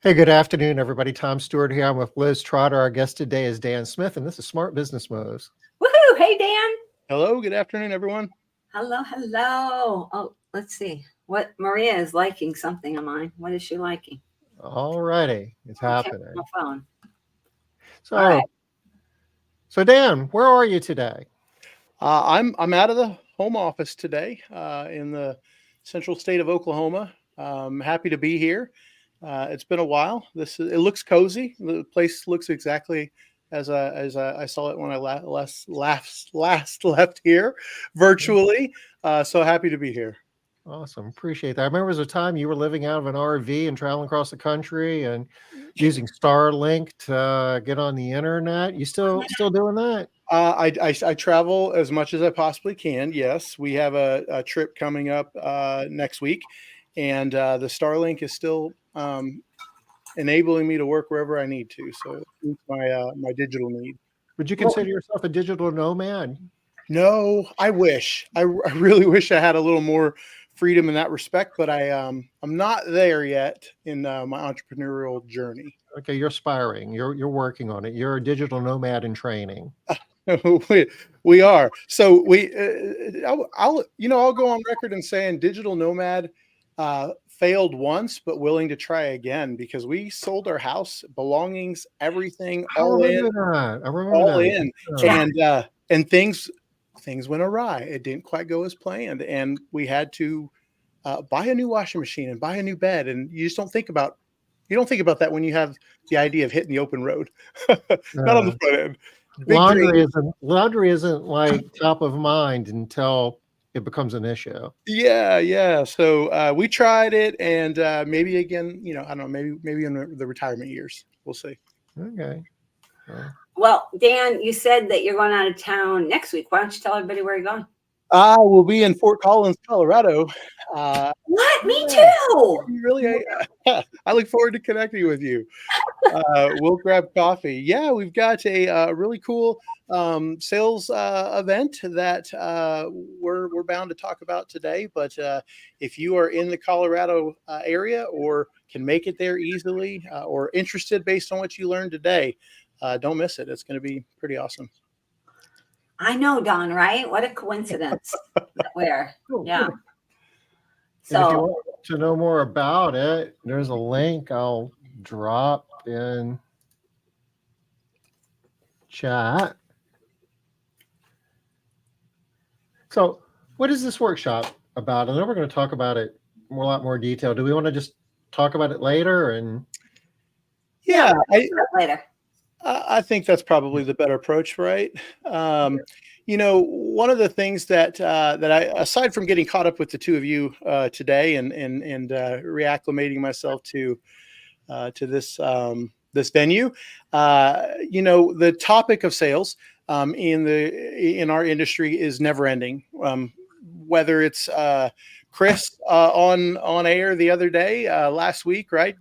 Hey, good afternoon, everybody. Tom Stewart here. I'm with Liz Trotter. Our guest today is Dan Smith, and this is Smart Business Moves. Woohoo! Hey, Dan. Hello, good afternoon, everyone. Hello, hello. Oh, let's see. What Maria is liking something of mine. What is she liking? All righty, it's Okay, happening. my phone. All So, right. so Dan, where are you today? I'm out of the home office today in the central state of Oklahoma. Happy to be here. It's been a while. It looks cozy. The place looks exactly as I saw it when I last left here virtually. So happy to be here. Awesome, appreciate that. I remember there was a time you were living out of an RV and traveling across the country and using Starlink to get on the internet. You still doing that? I travel as much as I possibly can. Yes, we have a trip coming up next week, and the Starlink is still enabling me to work wherever I need to. So it meets my digital need. Would you consider yourself a digital nomad? No, I wish. I really wish I had a little more freedom in that respect, but I'm not there yet in my entrepreneurial journey. Okay, you're aspiring. You're working on it. You're a digital nomad in training. we are. So I'll go on record and saying digital nomad failed once, but willing to try again because we sold our house, belongings, everything, I remember all that. in, and things went awry. It didn't quite go as planned, and we had to buy a new washing machine and buy a new bed. And you just don't think about that when you have the idea of hitting the open road, not on the front end. Laundry isn't like top of mind until it becomes an issue. Yeah. So we tried it, and maybe again, I don't know, maybe in the retirement years, we'll see. Okay. Well, Dan, you said that you're going out of town next week. Why don't you tell everybody where you're going? I will be in Fort Collins, Colorado. What? Me too. Really? I look forward to connecting with you. We'll grab coffee. Yeah, we've got a really cool sales event that we're bound to talk about today. But if you are in the Colorado area or can make it there easily or interested based on what you learned today, don't miss it. It's going to be pretty awesome. I know, Don, right? What a coincidence. Where? Yeah. So if you want to know more about it, there's a link I'll drop in chat. So what is this workshop about? I know we're going to talk about it a lot more detail. Do we want to just talk about it later? And later. I think that's probably the better approach, right? One of the things that I, aside from getting caught up with the two of you today and reacclimating myself to this this venue, the topic of sales in our industry is never ending. Whether it's Chris on air the other day, last week, right?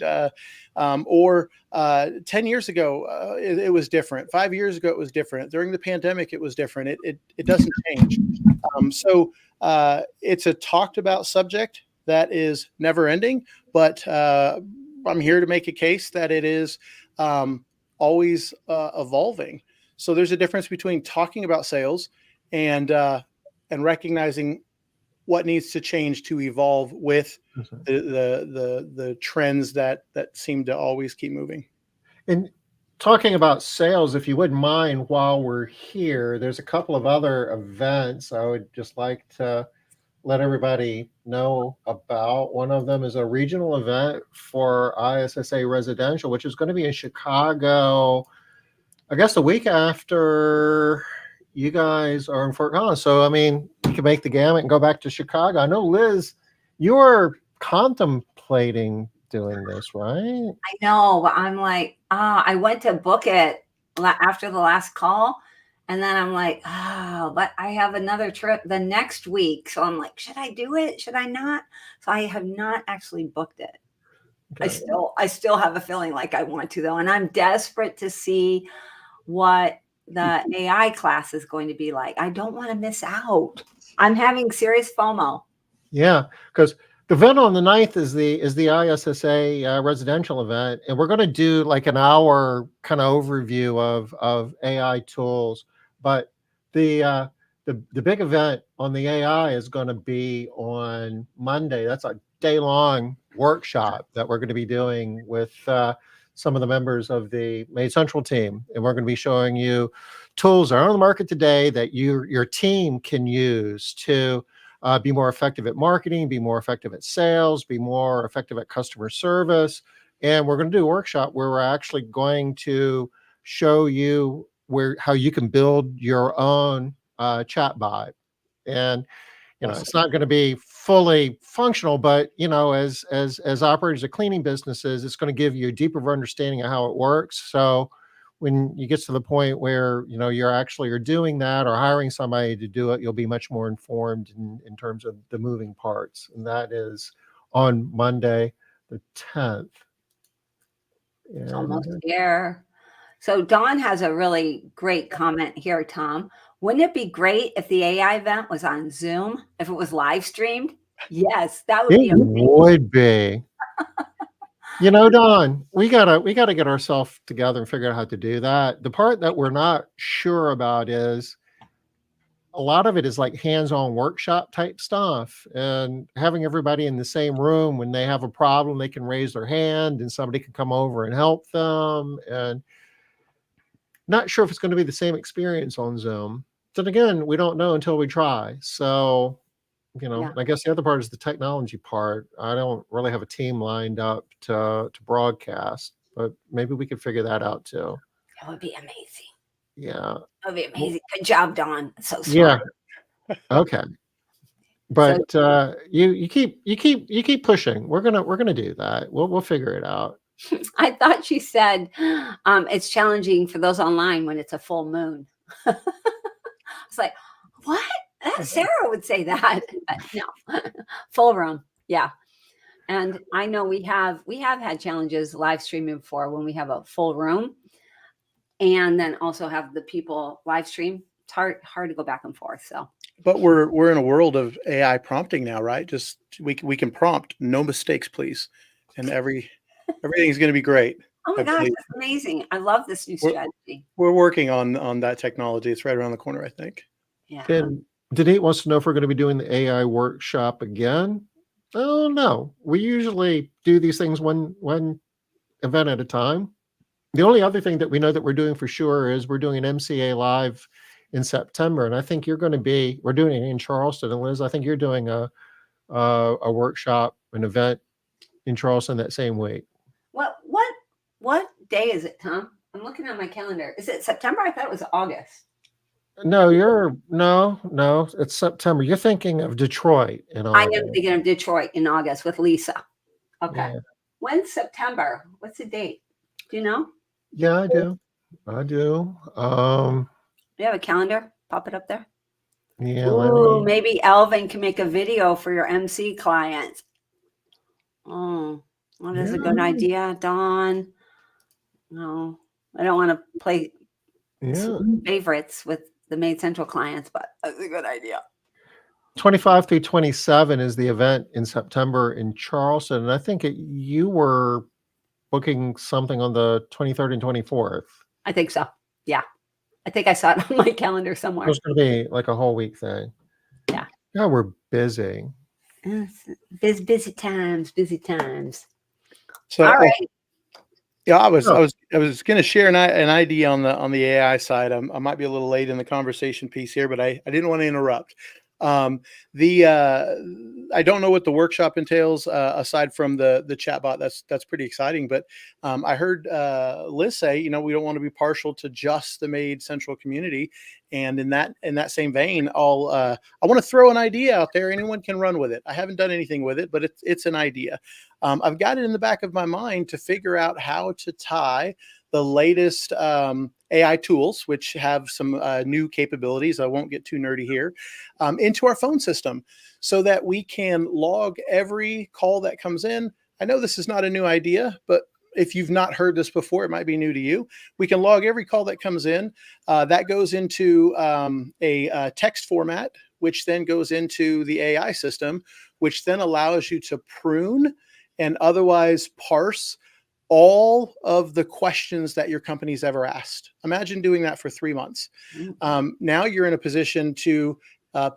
Or 10 years ago, it was different. 5 years ago, it was different. During the pandemic, it was different. It doesn't change. So it's a talked about subject that is never ending, but I'm here to make a case that it is always evolving. So there's a difference between talking about sales and recognizing what needs to change to evolve with the trends that seem to always keep moving. And talking about sales, if you wouldn't mind, while we're here, there's a couple of other events I would just like to let everybody know about. One of them is a regional event for ISSA Residential, which is going to be in Chicago, I guess the week after you guys are in Fort Collins. So, I mean, you can make the gamut and go back to Chicago. I know, Liz, you're contemplating doing this, right? I know. I'm like, I went to book it after the last call. And then I'm like, but I have another trip the next week. So I'm like, should I do it? Should I not? So I have not actually booked it. Okay. I still have a feeling like I want to, though. And I'm desperate to see what the AI class is going to be like. I don't want to miss out. I'm having serious FOMO. Yeah, because The event on the 9th is the ISSA residential event, and we're going to do like an hour kind of overview of AI tools. But the big event on the AI is going to be on Monday. That's a day-long workshop that we're going to be doing with some of the members of the Maid Central team, and we're going to be showing you tools that are on the market today that your team can use to be more effective at marketing, be more effective at sales, be more effective at customer service. And we're going to do a workshop where we're actually going to show you how you can build your own chatbot. And it's not going to be fully functional, but as operators of cleaning businesses, it's going to give you a deeper understanding of how it works. So when you get to the point where you're doing that or hiring somebody to do it, you'll be much more informed in terms of the moving parts. And that is on Monday, the 10th. It's almost here. So Dawn has a really great comment here, Tom. Wouldn't it be great if the AI event was on Zoom, if it was live streamed? Yes, that would be It amazing. would be. Don, we gotta get ourselves together and figure out how to do that. The part that we're not sure about is a lot of it is like hands-on workshop type stuff, and having everybody in the same room when they have a problem, they can raise their hand and somebody can come over and help them. And not sure if it's going to be the same experience on Zoom. Then again, we don't know until we try. So, Yeah. I guess the other part is the technology part. I don't really have a team lined up to broadcast, but maybe we could figure that out too. That would be amazing. Yeah. That would be amazing. Good job, Dawn. So smart. Yeah. Okay. But you keep pushing. We're gonna do that. We'll figure it out. I thought she said it's challenging for those online when it's a full moon. It's like, what? Sarah would say that. But no, full room. Yeah. And I know we have had challenges live streaming before when we have a full room and then also have the people live stream. It's hard to go back and forth. So, but we're in a world of AI prompting now, right? Just we can prompt, no mistakes, please, and everything's going to be great. oh my gosh, that's amazing! I love this new strategy. We're working on that technology. It's right around the corner, I think. Yeah. And Denise wants to know if we're going to be doing the AI workshop again. Oh no, we usually do these things one event at a time. The only other thing that we know that we're doing for sure is we're doing an MCA live in September, and I think we're doing it in Charleston. And Liz, I think you're doing a workshop, an event in Charleston that same week. What day is it, Tom? I'm looking at my calendar. Is it September? I thought it was August. No, no, it's September. You're thinking of Detroit in August. I am thinking of Detroit in August with Lisa. Okay. Yeah. When's September? What's the date? Do you know? Yeah, I do. Do you have a calendar? Pop it up there. Yeah. Ooh, maybe Elvin can make a video for your MC clients. Oh, that is a good idea, Dawn. No, I don't want to play favorites with the Maid Central clients, but that's a good idea. 25 through 27 is the event in September in Charleston. And I think you were booking something on the 23rd and 24th. I think so. Yeah. I think I saw it on my calendar somewhere. It's going to be like a whole week thing. Yeah. God, we're busy. Busy times. So, all right. Yeah, I was going to share an idea on the AI side. I might be a little late in the conversation piece here, but I didn't want to interrupt. I don't know what the workshop entails aside from the chatbot. That's pretty exciting. But I heard Liz say, we don't want to be partial to just the Maid Central community. And in that same vein, I want to throw an idea out there. Anyone can run with it. I haven't done anything with it, but it's an idea. I've got it in the back of my mind to figure out how to tie the latest AI tools, which have some new capabilities, I won't get too nerdy here, into our phone system so that we can log every call that comes in. I know this is not a new idea, but if you've not heard this before, it might be new to you. We can log every call that comes in. That goes into a text format, which then goes into the AI system, which then allows you to prune and otherwise parse all of the questions that your company's ever asked. Imagine doing that for 3 months. Now you're in a position to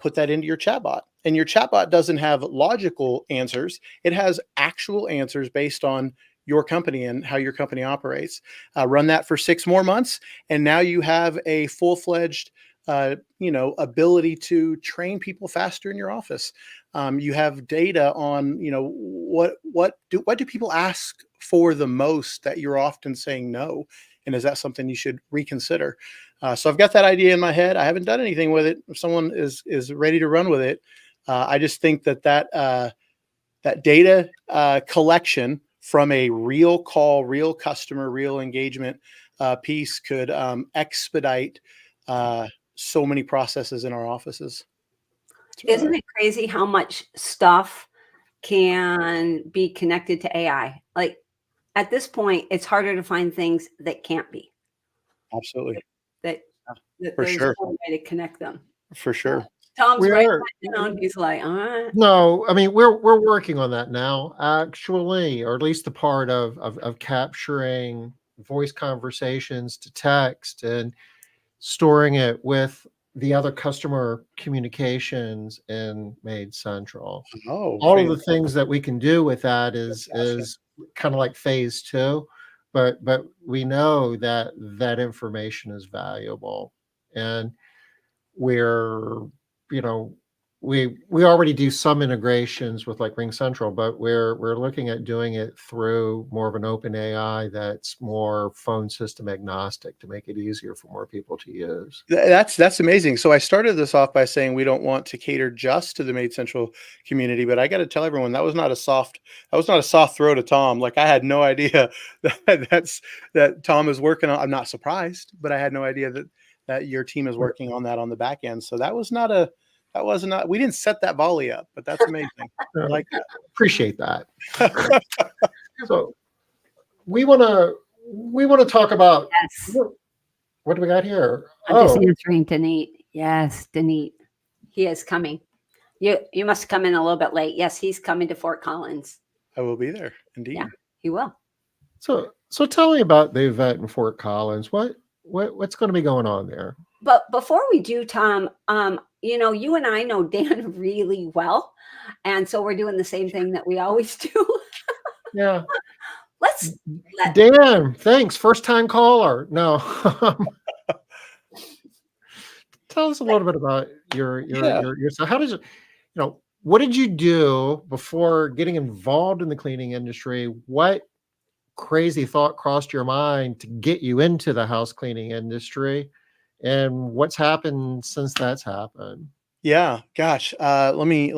put that into your chatbot, and your chatbot doesn't have logical answers. It has actual answers based on your company and how your company operates. Run that for 6 more months, and now you have a full-fledged ability to train people faster in your office. You have data on, what do people ask for the most that you're often saying no, and is that something you should reconsider? So I've got that idea in my head. I haven't done anything with it. If someone is ready to run with it, I just think that data collection from a real call, real customer, real engagement piece could expedite so many processes in our offices. Isn't it crazy how much stuff can be connected to AI? Like at this point, it's harder to find things that can't be. Absolutely. That For there's sure. no way to connect them. For sure. Tom's We right are. down. He's like, No, I mean we're working on that now, actually, or at least the part of capturing voice conversations to text and storing it with the other customer communications in Maid Central. Oh, All of the things that we can do with that is kind of like phase 2, but we know that that information is valuable, and we're you know we already do some integrations with like Ring Central, but we're looking at doing it through more of an open AI that's more phone system agnostic to make it easier for more people to use. That's amazing. So I started this off by saying we don't want to cater just to the Maid Central community, but I got to tell everyone that was not a soft throw to Tom. Like I had no idea that Tom is working on. I'm not surprised, but I had no idea that your team is working on that on the back end. So we didn't set that volley up, but that's amazing. I like that. Appreciate that. So we want to talk about yes. what do we got here? I'm just answering Denise. Yes, Denise. He is coming. You must come in a little bit late. Yes, he's coming to Fort Collins. I will be there. Indeed. Yeah, he will. So tell me about the event in Fort Collins. What's going to be going on there? But before we do, Tom, you and I know Dan really well. And so we're doing the same thing that we always do. Yeah. Dan, thanks. First time caller. No. Tell us a little bit about your so how does it, what did you do before getting involved in the cleaning industry? What crazy thought crossed your mind to get you into the house cleaning industry? And what's happened since that's happened? Yeah, gosh. Let me,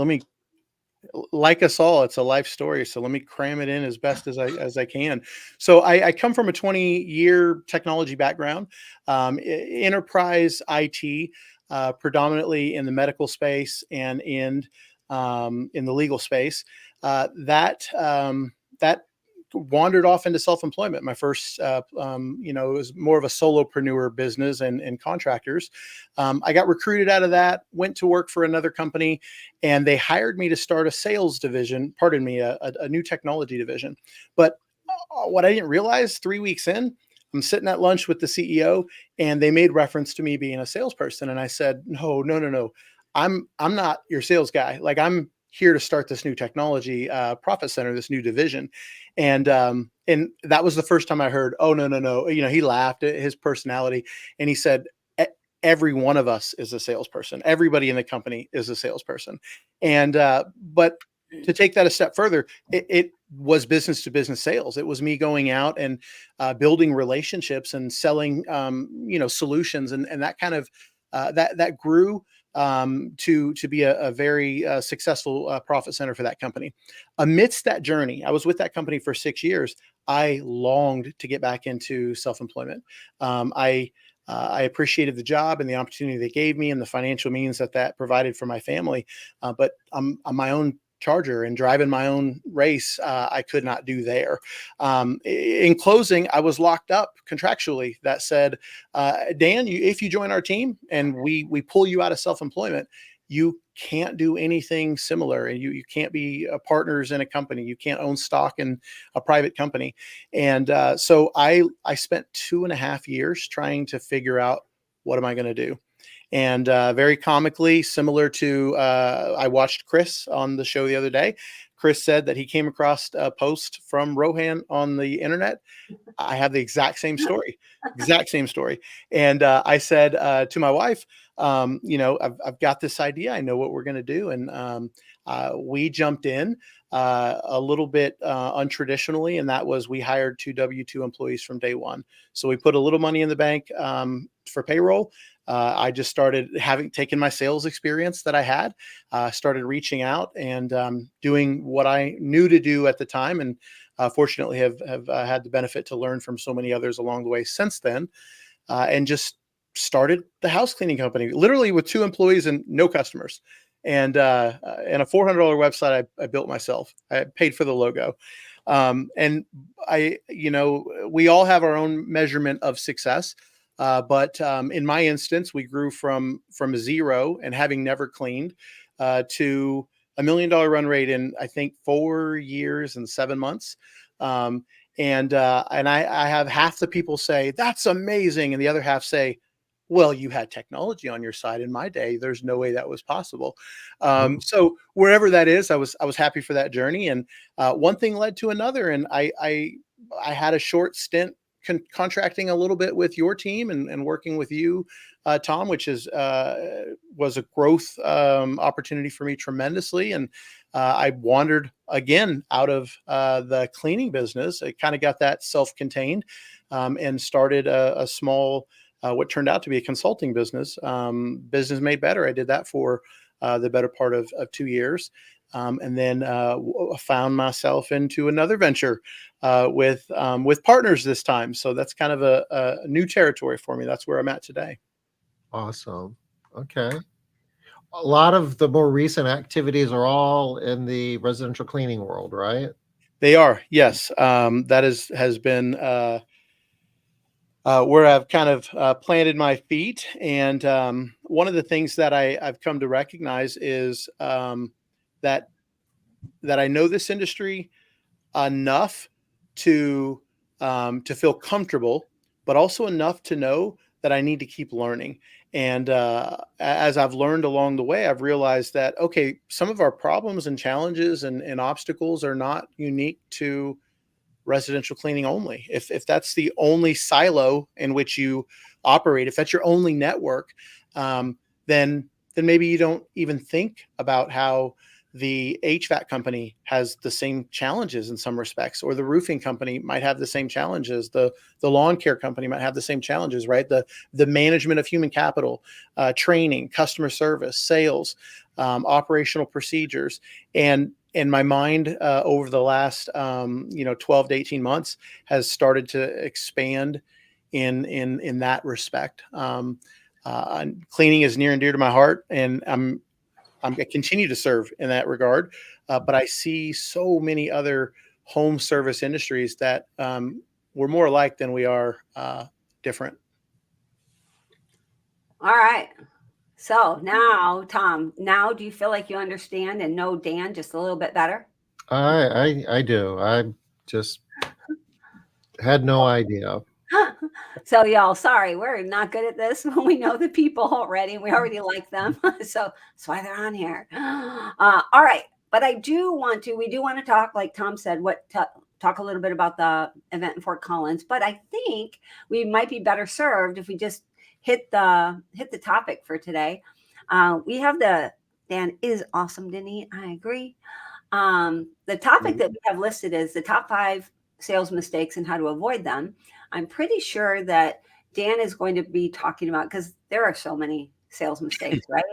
like us all, it's a life story. So let me cram it in as best as I can. So I come from a 20-year technology background, enterprise IT, predominantly in the medical space and in the legal space. That wandered off into self-employment. My first, it was more of a solopreneur business and contractors. I got recruited out of that, went to work for another company, and they hired me to start a sales division, a new technology division. But what I didn't realize 3 weeks in, I'm sitting at lunch with the CEO and they made reference to me being a salesperson. And I said, no. I'm not your sales guy. Like I'm here to start this new technology profit center, this new division. And that was the first time I heard, oh, no. He laughed at his personality and he said, every one of us is a salesperson. Everybody in the company is a salesperson. And, but to take that a step further, it was business to business sales. It was me going out and building relationships and selling, solutions and that kind of, that grew to be a very successful profit center for that company. Amidst that journey, I was with that company for 6 years. I longed to get back into self-employment. I appreciated the job and the opportunity they gave me and the financial means that provided for my family. But I'm my own charger and driving my own race, I could not do there. In closing, I was locked up contractually that said, Dan, if you join our team and we pull you out of self-employment, you can't do anything similar, and you can't be partners in a company. You can't own stock in a private company. And so I spent 2.5 years trying to figure out, what am I going to do? And very comically, similar to I watched Chris on the show the other day. Chris said that he came across a post from Rohan on the internet. I have the exact same story, exact same story. And I said to my wife, I've got this idea. I know what we're going to do. And we jumped in a little bit untraditionally. And that was, we hired 2 W-2 employees from day one. So we put a little money in the bank for payroll. I just started having taken my sales experience that I had, started reaching out and doing what I knew to do at the time. And fortunately have had the benefit to learn from so many others along the way since then, and just started the house cleaning company, literally with 2 employees and no customers, and a $400 website I built myself. I paid for the logo. And we all have our own measurement of success. But in my instance, we grew from a zero and having never cleaned to $1 million run rate in, I think, 4 years and 7 months. And I have half the people say, that's amazing. And the other half say, well, you had technology on your side. In my day, there's no way that was possible. So wherever that is, I was happy for that journey. And one thing led to another. And I had a short stint contracting a little bit with your team and working with you, Tom, which was a growth opportunity for me tremendously. And I wandered again out of the cleaning business. I kind of got that self-contained and started a small, what turned out to be a consulting business, Business Made Better. I did that for the better part of 2 years. And then found myself into another venture with partners this time. So that's kind of a new territory for me. That's where I'm at today. Awesome. Okay. A lot of the more recent activities are all in the residential cleaning world, right? They are, yes. That has been where I've kind of planted my feet. And one of the things that I've come to recognize is that I know this industry enough to feel comfortable, but also enough to know that I need to keep learning. And as I've learned along the way, I've realized that, okay, some of our problems and challenges and obstacles are not unique to residential cleaning only. If that's the only silo in which you operate, if that's your only network, then maybe you don't even think about how the HVAC company has the same challenges in some respects, or the roofing company might have the same challenges. The lawn care company might have the same challenges, right? The management of human capital, training, customer service, sales, operational procedures. And my mind over the last 12 to 18 months has started to expand in that respect. Cleaning is near and dear to my heart, and I continue to serve in that regard, but I see so many other home service industries that we're more alike than we are different. All right. So now, Tom, now do you feel like you understand and know Dan just a little bit better? I do. I just had no idea. So y'all, sorry, we're not good at this when we know the people already. We already like them. So that's why they're on here. All right. But we do want to talk, like Tom said, talk a little bit about the event in Fort Collins. But I think we might be better served if we just hit the topic for today. We have Dan is awesome, didn't he? I agree. The topic that we have listed is the top 5 sales mistakes and how to avoid them. I'm pretty sure that Dan is going to be talking about, because there are so many sales mistakes, right?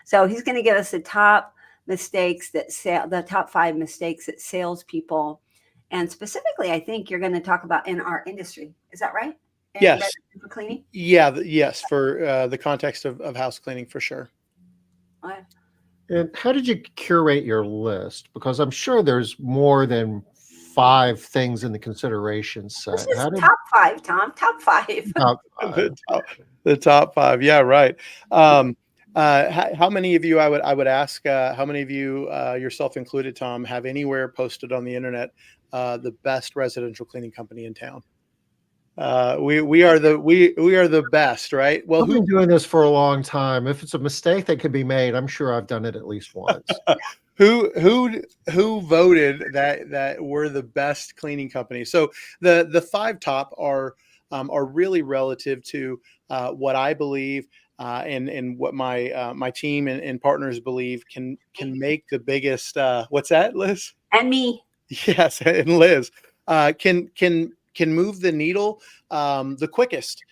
So he's going to give us the top mistakes the top 5 mistakes that salespeople, and specifically, I think you're going to talk about in our industry. Is that right? Yes. For cleaning? Yeah. Yes. For the context of house cleaning, for sure. Okay. And how did you curate your list? Because I'm sure there's more than 5 things in the consideration set. This is top 5, Tom. Top 5. Top 5. The top 5. Yeah, right. How many of you, I would ask, how many of you, yourself included, Tom, have anywhere posted on the internet the best residential cleaning company in town? We are the best, right? Well, I've been doing this for a long time. If it's a mistake that could be made, I'm sure I've done it at least once. who voted that we're the best cleaning company? So the five top are really relative to what I believe and what my team and partners believe can make the biggest. What's that, Liz? And me. Yes, and Liz can move the needle the quickest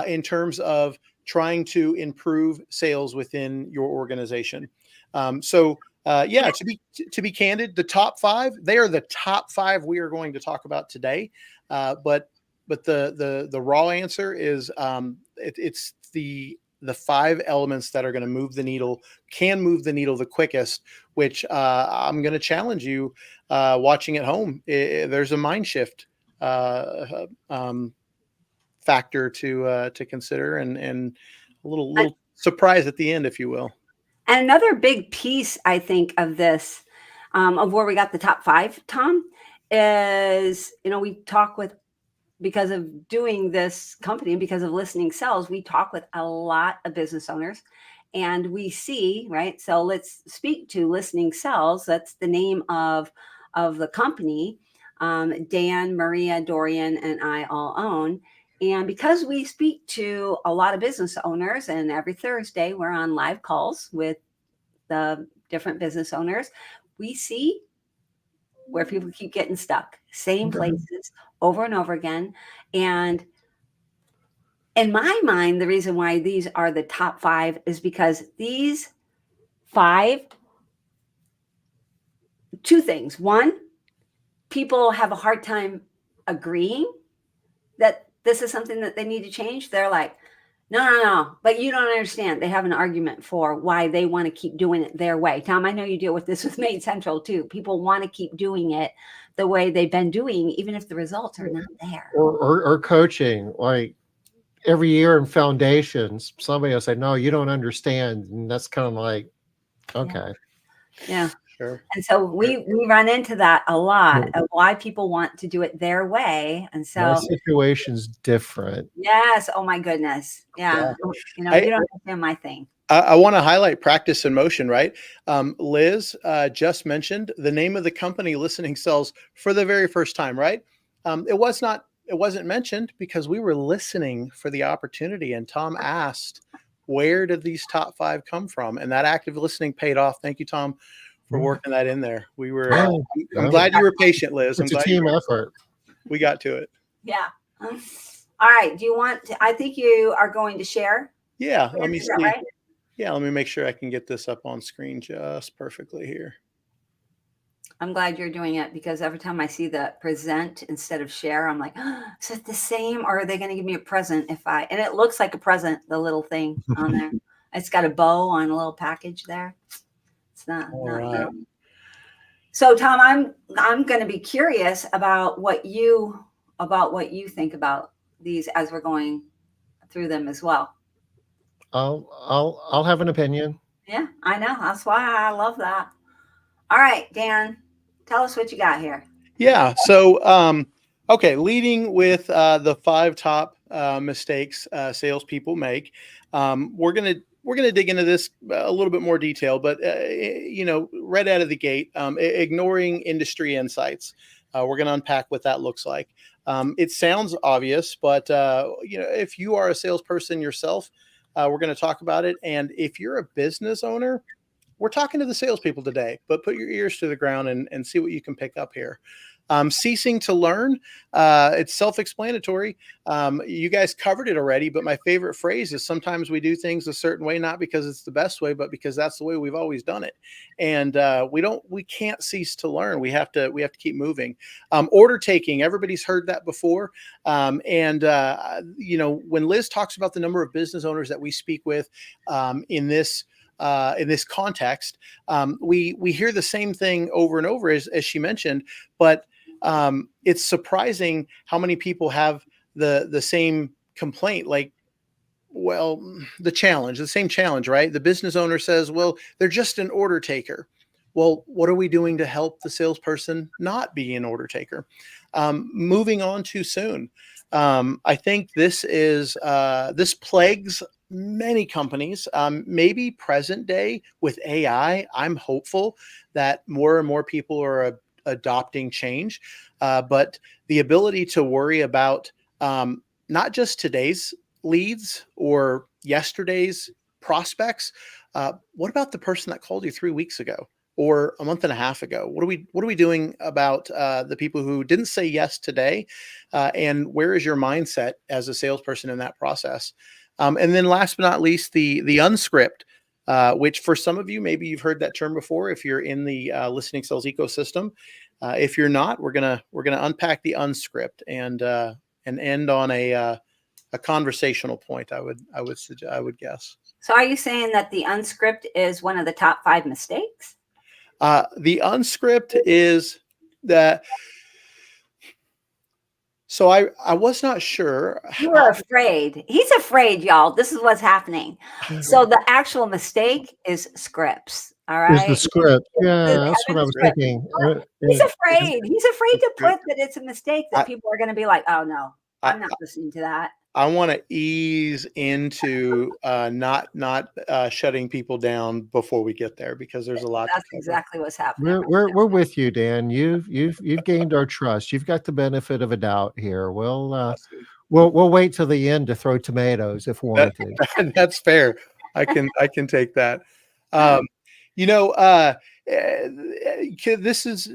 in terms of trying to improve sales within your organization. Yeah, to be candid, the top five, they are the top five we are going to talk about today. But the raw answer is it's the five elements that are going to move the needle, can move the needle the quickest, which I'm going to challenge you watching at home. There's a mind shift factor to consider, and a little surprise at the end, if you will. And another big piece, I think, of this, of where we got the top five, Tom, is, we talk with, because of doing this company and because of listening sells, we talk with a lot of business owners, and we see, right? So let's speak to Listening Sells. That's the name of the company. Dan, Maria, Dorian, and I all own. And because we speak to a lot of business owners, and every Thursday we're on live calls with the different business owners, we see where people keep getting stuck, same places over and over again. And in my mind, the reason why these are the top five is because these five, two things. One, people have a hard time agreeing that this is something that they need to change. They're like, no, but you don't understand. They have an argument for why they want to keep doing it their way. Tom, I know you deal with this with Maid Central too. People want to keep doing it the way they've been doing, even if the results are not there. Or coaching, like every year in foundations, somebody will say, no, you don't understand. And that's kind of like, okay. Yeah. Sure. And so we run into that a lot of why people want to do it their way. And so my situation's different. Yes. Oh my goodness. Yeah. You don't understand my thing. I want to highlight practice in motion, right? Liz just mentioned the name of the company, Listening Sells, for the very first time, right? It wasn't mentioned because we were listening for the opportunity, and Tom asked, where did these top five come from? And that active listening paid off. Thank you, Tom, for working that in there. We were, I'm glad you were patient, Liz. It's a team effort. We got to it. Yeah. All right. Do you want to, I think you are going to share. Yeah. Let me see. Right? Yeah. Let me make sure I can get this up on screen just perfectly here. I'm glad you're doing it, because every time I see the present instead of share, I'm like, oh, is it the same, or are they going to give me a present and it looks like a present, the little thing on there. It's got a bow on a little package there. It's not. Right. So Tom, I'm going to be curious about what you think about these as we're going through them as well. I'll have an opinion. Yeah, I know. That's why I love that. All right, Dan, tell us what you got here. Yeah. So, okay. Leading with the five top mistakes salespeople make. We're gonna dig into this a little bit more detail, but right out of the gate, ignoring industry insights. We're gonna unpack what that looks like. It sounds obvious, but if you are a salesperson yourself, we're going to talk about it. And if you're a business owner, we're talking to the salespeople today, but put your ears to the ground and see what you can pick up here. Ceasing to learn. It's self-explanatory. You guys covered it already, but my favorite phrase is sometimes we do things a certain way, not because it's the best way, but because that's the way we've always done it. And we can't cease to learn. We have to keep moving. Order taking. Everybody's heard that before. When Liz talks about the number of business owners that we speak with in this context, we hear the same thing over and over as she mentioned, but it's surprising how many people have the same complaint. Like, well, the same challenge, right? The business owner says, well, they're just an order taker. Well, what are we doing to help the salesperson not be an order taker? Moving on too soon. I think this plagues many companies, maybe present day with AI. I'm hopeful that more and more people are adopting change, but the ability to worry about not just today's leads or yesterday's prospects. What about the person that called you 3 weeks ago or a month and a half ago? What are we doing about the people who didn't say yes today? And where is your mindset as a salesperson in that process? And then last but not least, the unscript. Which for some of you, maybe you've heard that term before. If you're in the listening sales ecosystem, if you're not, we're gonna unpack the unscript and end on a conversational point. I would guess. So are you saying that the unscript is one of the top 5 mistakes? The unscript is that. So I was not sure. You were afraid. He's afraid, y'all. This is what's happening. So the actual mistake is scripts. All Is the right. script. Yeah, that's what I was Script. thinking. He's afraid. He's afraid to Good. put that it's a mistake that people are going to be like, oh no, I'm not listening to that. I want to ease into not shutting people down before we get there, because there's a lot. That's exactly what's happening. We're with you, Dan. You've gained our trust. You've got the benefit of a doubt here. We'll wait till the end to throw tomatoes if warranted. That's fair. I can take that. This is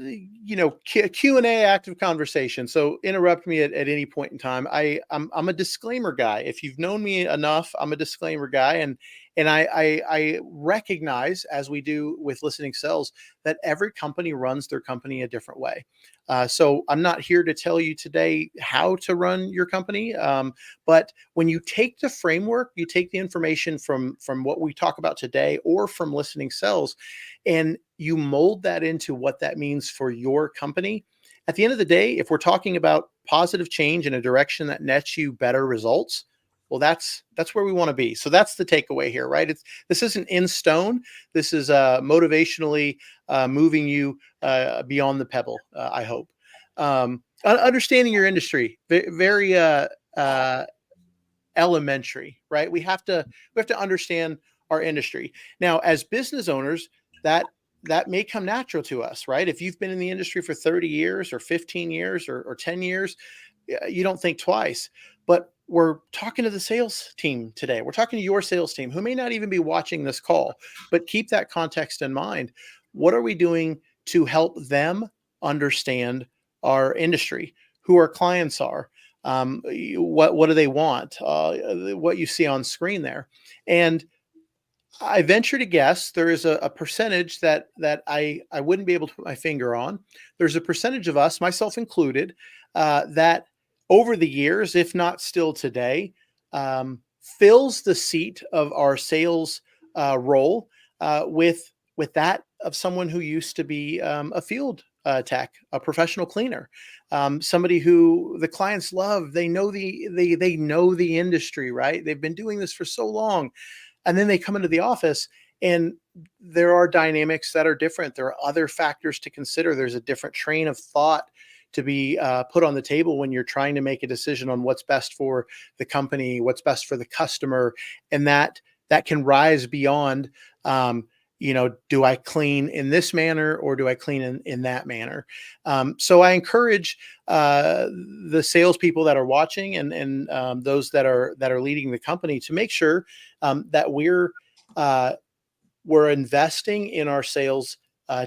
Q&A, active conversation. So interrupt me at any point in time. I'm a disclaimer guy. If you've known me enough, I'm a disclaimer guy, and I recognize, as we do with listening sales, that every company runs their company a different way. So I'm not here to tell you today how to run your company. But when you take the framework, you take the information from what we talk about today or from listening sales, and you mold that into what that means for your company. At the end of the day, if we're talking about positive change in a direction that nets you better results, well, that's where we want to be. So that's the takeaway here, right? This isn't in stone. This is motivationally moving you beyond the pebble, I hope. Understanding your industry, very elementary, right? We have to understand our industry. Now, as business owners, that may come natural to us, right? If you've been in the industry for 30 years or 15 years or 10 years, you don't think twice. But we're talking to the sales team today. We're talking to your sales team who may not even be watching this call, but keep that context in mind. What are we doing to help them understand our industry, who our clients are, what do they want, what you see on screen there? And I venture to guess there is a percentage that I wouldn't be able to put my finger on. There's a percentage of us, myself included, that over the years, if not still today, fills the seat of our sales role with that of someone who used to be a field tech, a professional cleaner, somebody who the clients love. They know they know the industry, right? They've been doing this for so long. And then they come into the office and there are dynamics that are different. There are other factors to consider. There's a different train of thought to be put on the table when you're trying to make a decision on what's best for the company, what's best for the customer. And that can rise beyond, do I clean in this manner or do I clean in that manner? So I encourage the salespeople that are watching and those that are leading the company to make sure that we're investing in our sales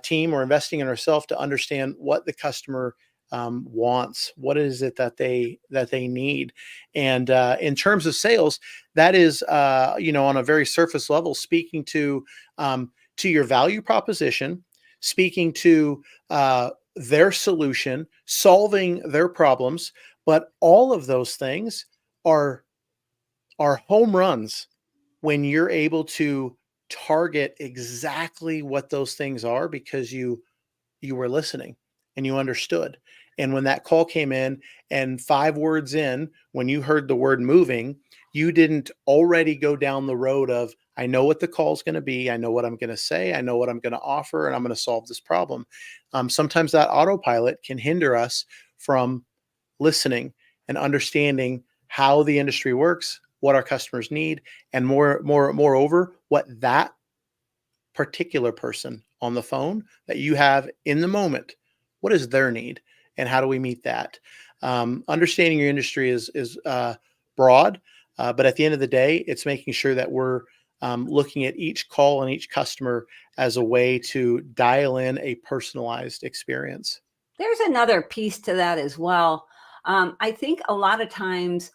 team, or investing in ourselves to understand what the customer wants. What is it that they need? And in terms of sales, that is on a very surface level, speaking to your value proposition, speaking to their solution, solving their problems. But all of those things are home runs when you're able to target exactly what those things are, because you were listening and you understood. And when that call came in and 5 words in, when you heard the word moving, you didn't already go down the road of, I know what the call is going to be. I know what I'm going to say. I know what I'm going to offer, and I'm going to solve this problem. Sometimes that autopilot can hinder us from listening and understanding how the industry works, what our customers need, and moreover, what that particular person on the phone that you have in the moment, what is their need, and how do we meet that? Understanding your industry is broad, but at the end of the day, it's making sure that we're looking at each call and each customer as a way to dial in a personalized experience. There's another piece to that as well. I think a lot of times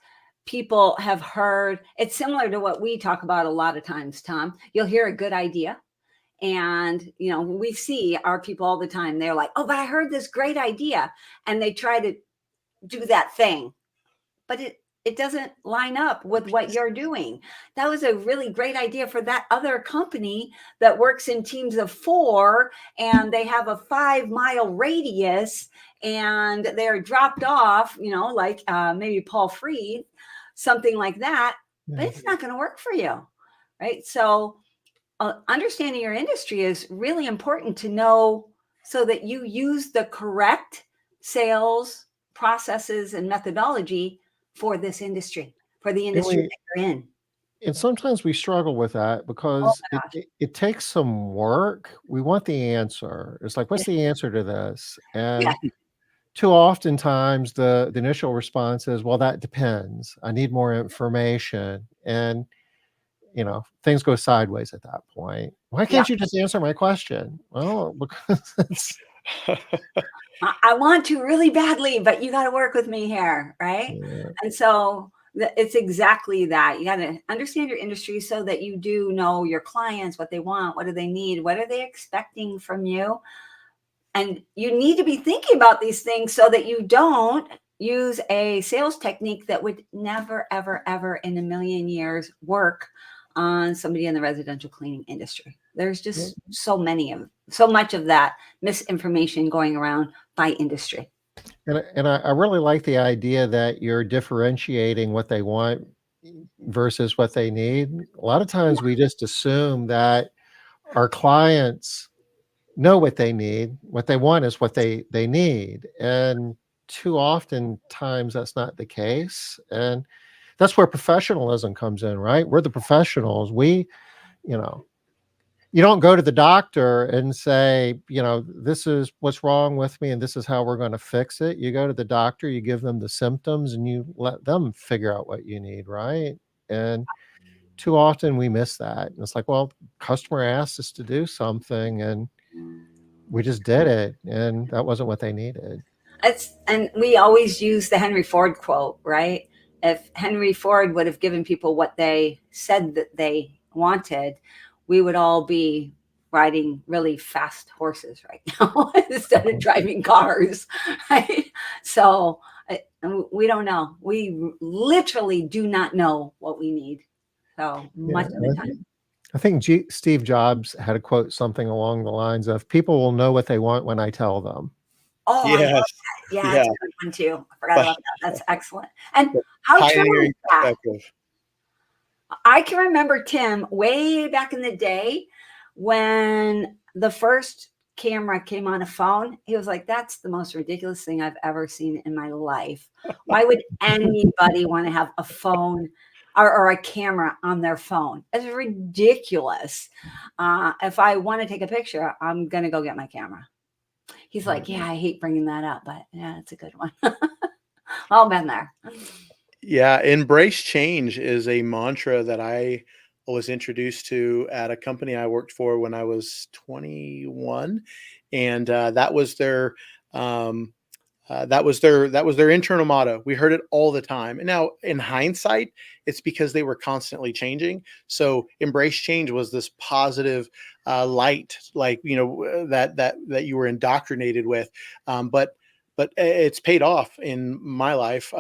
people have heard, it's similar to what we talk about a lot of times, Tom. You'll hear a good idea. And, we see our people all the time. They're like, oh, but I heard this great idea. And they try to do that thing, but it doesn't line up with what you're doing. That was a really great idea for that other company that works in teams of 4, and they have a 5-mile radius, and they're dropped off, like maybe Paul Freed, something like that, but it's not going to work for you, right? So understanding your industry is really important to know, so that you use the correct sales processes and methodology for this industry, for the industry that you're in. And sometimes we struggle with that because it takes some work. We want the answer. It's like, what's the answer to this? And too oftentimes the initial response is, well, that depends. I need more information. And things go sideways at that point. Why can't you just answer my question? Well, because it's I want to really badly, but you got to work with me here, right? Yeah. And so it's exactly that. You got to understand your industry so that you do know your clients, what they want, what do they need, what are they expecting from you? And you need to be thinking about these things so that you don't use a sales technique that would never, ever, ever in a million years work on somebody in the residential cleaning industry. There's just so much of that misinformation going around by industry. And I really like the idea that you're differentiating what they want versus what they need. A lot of times we just assume that our clients know what they need. What they want is what they need. And too often times that's not the case. And that's where professionalism comes in, right? We're the professionals. You don't go to the doctor and say, this is what's wrong with me and this is how we're going to fix it. You go to the doctor, you give them the symptoms and you let them figure out what you need, right? And too often we miss that. And it's like, well, customer asked us to do something and we just did it. And that wasn't what they needed. And we always use the Henry Ford quote, right? If Henry Ford would have given people what they said that they wanted, we would all be riding really fast horses right now instead of driving cars, right? So we don't know. We literally do not know what we need. So much of the time. I think Steve Jobs had a quote something along the lines of, people will know what they want when I tell them. Oh, yes. I love that. Yeah, that's a good one too. I forgot about that. That's excellent. And how true is that? I can remember Tim way back in the day when the first camera came on a phone. He was like, that's the most ridiculous thing I've ever seen in my life. Why would anybody want to have a phone or a camera on their phone? It's ridiculous. If I want to take a picture, I'm going to go get my camera. He's like, yeah, I hate bringing that up, but yeah, it's a good one. I've been there. Yeah, embrace change is a mantra that I was introduced to at a company I worked for when I was 21, and that was their internal motto. We heard it all the time. And now in hindsight, it's because they were constantly changing. So embrace change was this positive light, like, that you were indoctrinated with. But it's paid off in my life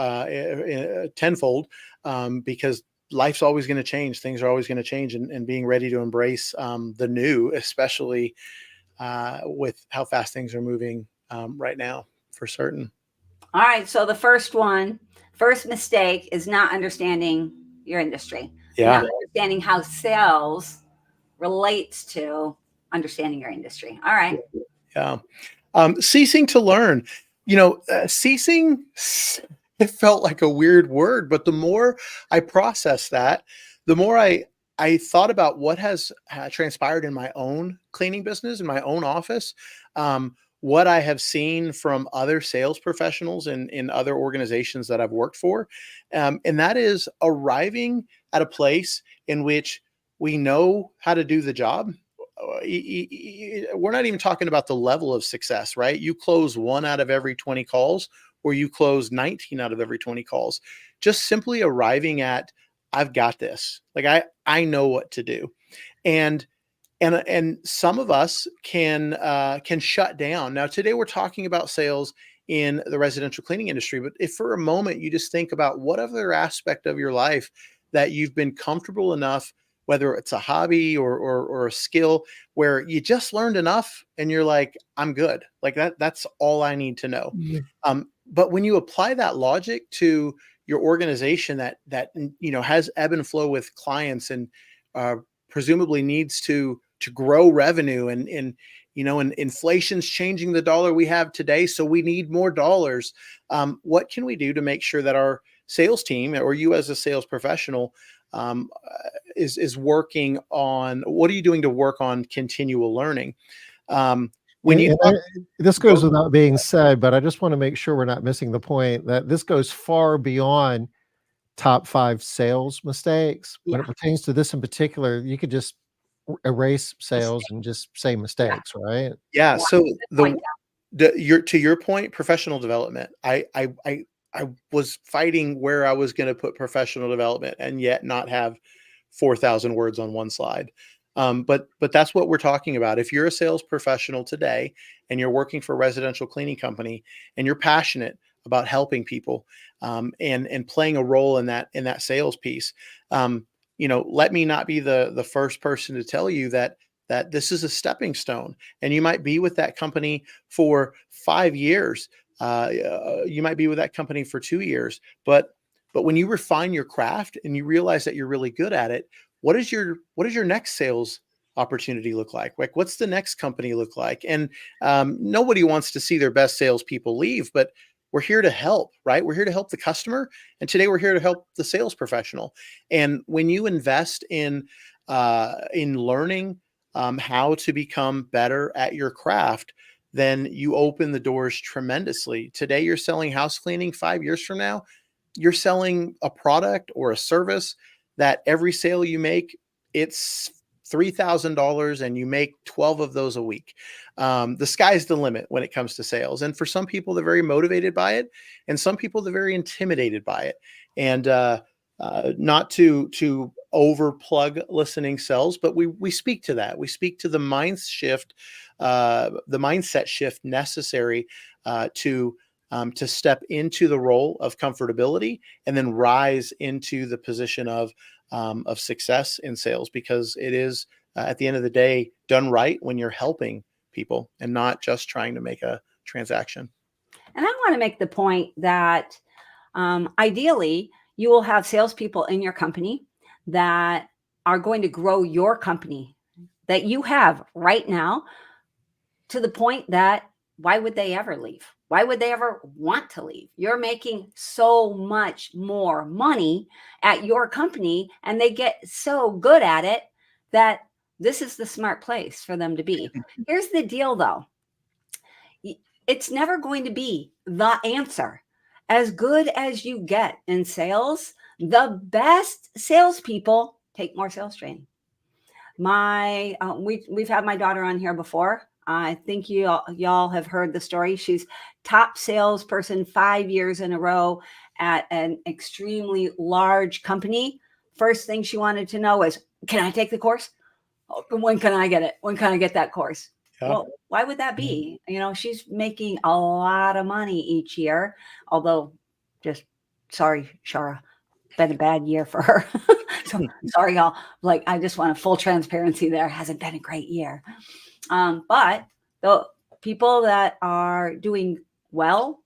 tenfold, because life's always going to change. Things are always going to change, and being ready to embrace the new, especially with how fast things are moving right now, for certain. All right. So the first mistake is not understanding your industry, Yeah. not understanding how sales relates to understanding your industry. All right. Yeah. Ceasing to learn, ceasing, it felt like a weird word, but the more I processed that, the more I thought about what has transpired in my own cleaning business, in my own office, what I have seen from other sales professionals in other organizations that I've worked for. And that is arriving at a place in which we know how to do the job. We're not even talking about the level of success, right? You close 1 out of every 20 calls, or you close 19 out of every 20 calls. Just simply arriving at, I've got this. Like I know what to do. And some of us can shut down. Now, today we're talking about sales in the residential cleaning industry, but if for a moment you just think about what other aspect of your life that you've been comfortable enough, whether it's a hobby or a skill, where you just learned enough and you're like, I'm good. Like that's all I need to know. But when you apply that logic to your organization that has ebb and flow with clients and presumably needs to grow revenue, and inflation's changing the dollar we have today, so we need more dollars. What can we do to make sure that our sales team, or you as a sales professional, is working on, what are you doing to work on continual learning? This goes without being said, but I just want to make sure we're not missing the point that this goes far beyond top 5 sales mistakes. When it pertains to this in particular, you could just erase sales and just say mistakes, right? Yeah. So to your point, professional development. I was fighting where I was going to put professional development and yet not have 4,000 words on one slide. But that's what we're talking about. If you're a sales professional today and you're working for a residential cleaning company and you're passionate about helping people, and playing a role in that sales piece, let me not be the first person to tell you that this is a stepping stone, and you might be with that company for 5 years. You might be with that company for 2 years, but when you refine your craft and you realize that you're really good at it, what does your next sales opportunity look like? Like, what's the next company look like? And nobody wants to see their best salespeople leave, but we're here to help, right? We're here to help the customer, and today we're here to help the sales professional. And when you invest in learning how to become better at your craft, then you open the doors tremendously. Today you're selling house cleaning. 5 years from now, you're selling a product or a service that every sale you make, it's $3,000 and you make 12 of those a week. The sky's the limit when it comes to sales. And for some people, they're very motivated by it. And some people, they're very intimidated by it. And not to overplug listening sales, but we speak to that. We speak to the mindset shift necessary to step into the role of comfortability and then rise into the position of success in sales, because it is at the end of the day done right when you're helping people and not just trying to make a transaction. And I want to make the point that ideally you will have salespeople in your company that are going to grow your company that you have right now, to the point that why would they ever leave? Why would they ever want to leave? You're making so much more money at your company, and they get so good at it that this is the smart place for them to be. Here's the deal, though. It's never going to be the answer. As good as you get in sales, the best salespeople take more sales training. We've had my daughter on here before. I think y'all have heard the story. She's top salesperson 5 years in a row at an extremely large company. First thing she wanted to know is, can I take the course? When can I get it? When can I get that course? Yeah. Well, why would that be? She's making a lot of money each year, although just sorry, Shara, been a bad year for her. So sorry, y'all. Like, I just want a full transparency there. Hasn't been a great year. But the people that are doing well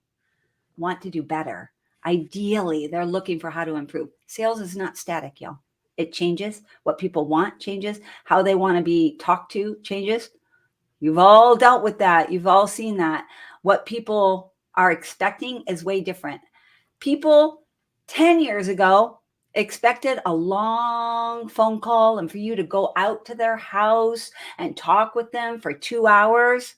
want to do better. Ideally, they're looking for how to improve. Sales is not static, y'all. It changes. What people want changes. How they want to be talked to changes. You've all dealt with that. You've all seen that. What people are expecting is way different. People 10 years ago expected a long phone call and for you to go out to their house and talk with them for 2 hours.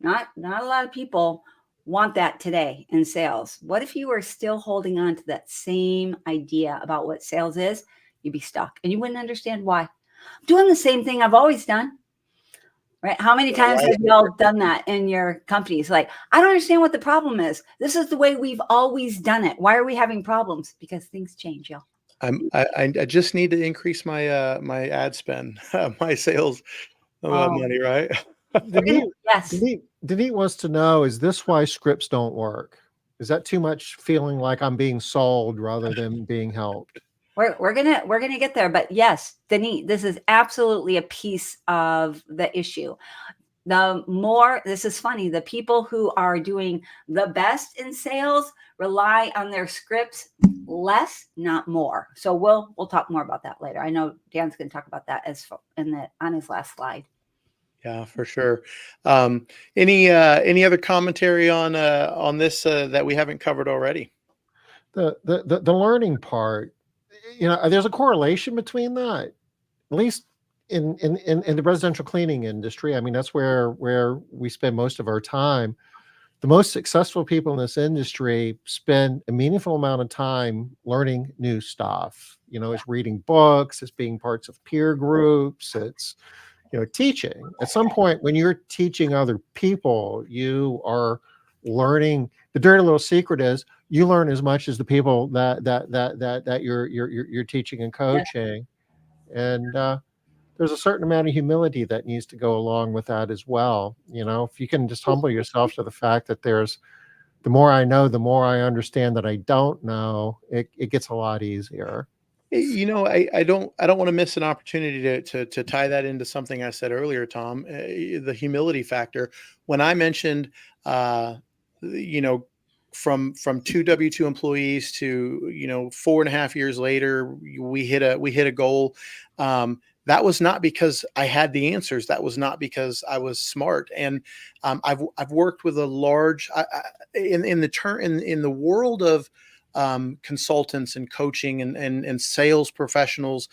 Not a lot of people want that today in sales. What if you were still holding on to that same idea about what sales is? You'd be stuck and you wouldn't understand why. I'm doing the same thing I've always done. Right? How many times have y'all done that in your companies? Like, I don't understand what the problem is. This is the way we've always done it. Why are we having problems? Because things change, y'all. I just need to increase my my ad spend, my sales money, right? Yes. Denise wants to know, is this why scripts don't work? Is that too much feeling like I'm being sold rather than being helped? We're gonna get there, but yes, Denise, this is absolutely a piece of the issue. The more, this is funny, the people who are doing the best in sales rely on their scripts less, not more. So we'll talk more about that later. I know Dan's going to talk about that on his last slide. Yeah, for sure. Any other commentary on this that we haven't covered already? The learning part, there's a correlation between that, at least in the residential cleaning industry. I mean, that's where we spend most of our time. The most successful people in this industry spend a meaningful amount of time learning new stuff. It's reading books, it's being parts of peer groups, it's teaching. At some point, when you're teaching other people, you are learning. The dirty little secret is you learn as much as the people that you're teaching and coaching. And there's a certain amount of humility that needs to go along with that as well. If you can just humble yourself to the fact that there's, the more I know, the more I understand that I don't know, it gets a lot easier. I don't want to miss an opportunity to tie that into something I said earlier, Tom. The humility factor. When I mentioned, from 2 W-2 employees to 4.5 years later, we hit a goal. That was not because I had the answers. That was not because I was smart. And I've worked with a large in the world of consultants and coaching and sales professionals,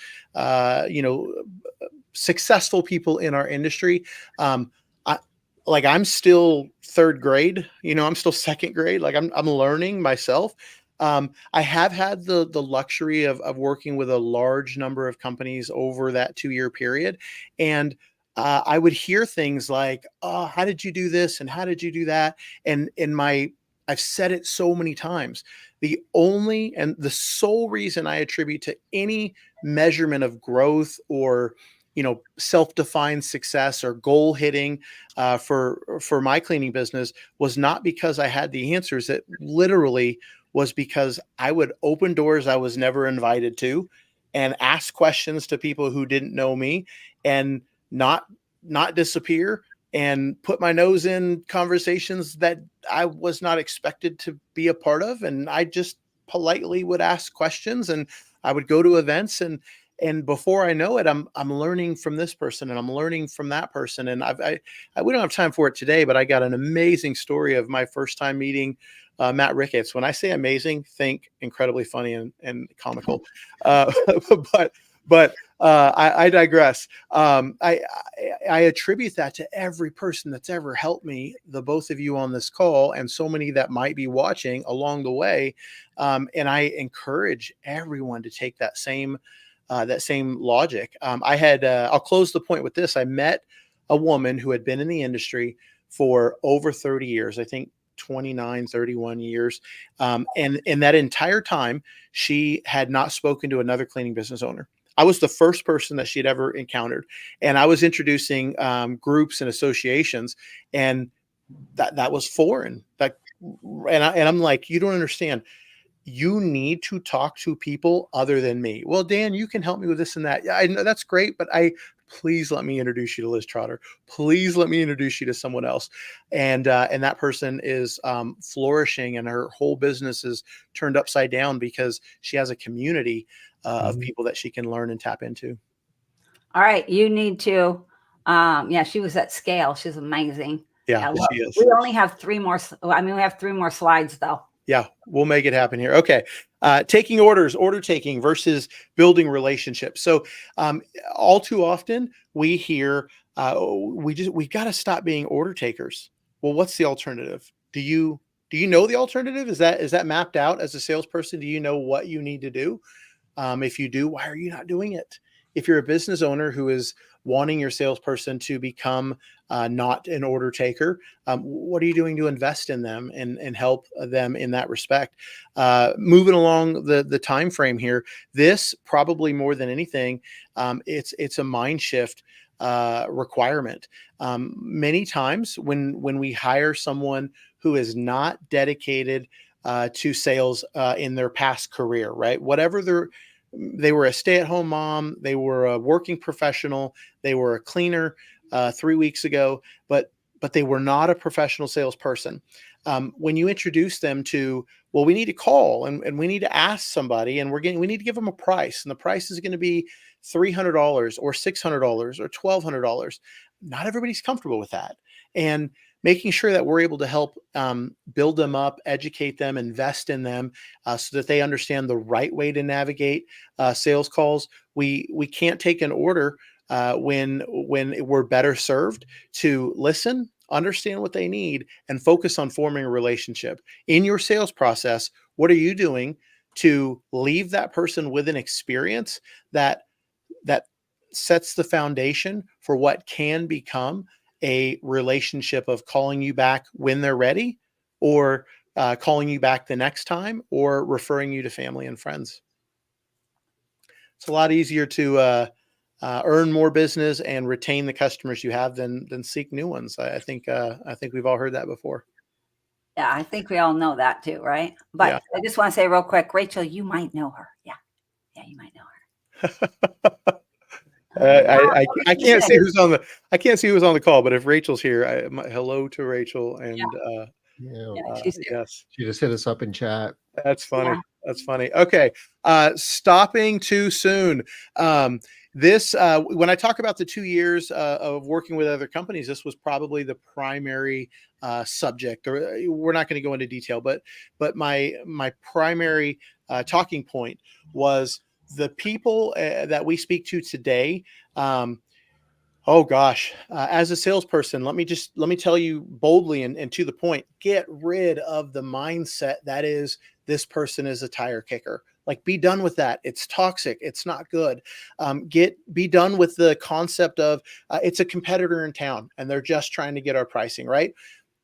successful people in our industry. I'm still third grade, I'm still second grade. Like I'm learning myself. I have had the luxury of working with a large number of companies over that 2-year period. And I would hear things like, "Oh, how did you do this? And how did you do that?" And I've said it so many times. The only and the sole reason I attribute to any measurement of growth or self-defined success or goal hitting for my cleaning business was not because I had the answers. It literally was because I would open doors I was never invited to and ask questions to people who didn't know me and not disappear and put my nose in conversations that I was not expected to be a part of. And I just politely would ask questions, and I would go to events, and before I know it, I'm learning from this person and I'm learning from that person. And we don't have time for it today, but I got an amazing story of my first time meeting Matt Ricketts. When I say amazing, think incredibly funny and comical. But I digress. I attribute that to every person that's ever helped me, the both of you on this call, and so many that might be watching along the way. And I encourage everyone to take that same logic. I'll close the point with this. I met a woman who had been in the industry for over 30 years, I think 29, 31 years. And in that entire time, she had not spoken to another cleaning business owner. I was the first person that she'd ever encountered. And I was introducing groups and associations, and that was foreign. And I'm like, you don't understand. you need to talk to people other than me. Well, Dan, you can help me with this and that. Yeah, I know that's great, but please let me introduce you to Liz Trotter. Please let me introduce you to someone else. And that person is flourishing, and her whole business is turned upside down because she has a community of people that she can learn and tap into. All right, you need to. Yeah, she was at scale. She's amazing. Yeah, Well, she is. we only have 3 more. I mean, we have 3 more slides though. Yeah, we'll make it happen here. Okay. Taking orders, order taking versus building relationships. So all too often we hear we got to stop being order takers. Well, what's the alternative? Do you know the alternative? Is that mapped out as a salesperson? Do you know what you need to do? If you do, why are you not doing it? If you're a business owner who is wanting your salesperson to become not an order taker, what are you doing to invest in them and help them in that respect? Moving along the time frame here, this probably more than anything, it's a mind shift requirement. Many times when we hire someone who is not dedicated to sales in their past career, right? Whatever they were a stay-at-home mom, they were a working professional, they were a cleaner 3 weeks ago, but they were not a professional salesperson. When you introduce them to, well, we need to call and we need to ask somebody, and we need to give them a price, and the price is going to be $300 or $600 or $1,200. Not everybody's comfortable with that, and making sure that we're able to help build them up, educate them, invest in them, so that they understand the right way to navigate sales calls. We can't take an order when we're better served to listen, understand what they need, and focus on forming a relationship. In your sales process, what are you doing to leave that person with an experience that sets the foundation for what can become a relationship of calling you back when they're ready, or calling you back the next time, or referring you to family and friends? It's a lot easier to earn more business and retain the customers you have than seek new ones. I think we've all heard that before. Yeah, I think we all know that too, right? But Yeah. I just want to say real quick, Rachel, you might know her. Yeah, you might know her. I can't see who's on the call, but if Rachel's here, hello to Rachel. And yes, she just hit us up in chat. That's funny. Yeah. That's funny. Okay. Stopping too soon. This when I talk about the 2 years of working with other companies, this was probably the primary subject. Or we're not going to go into detail, but my primary talking point was the people that we speak to today. Oh gosh, as a salesperson, let me tell you boldly and to the point, get rid of the mindset that is, this person is a tire kicker. Like, be done with that. It's toxic. It's not good. Be done with the concept of it's a competitor in town and they're just trying to get our pricing, right?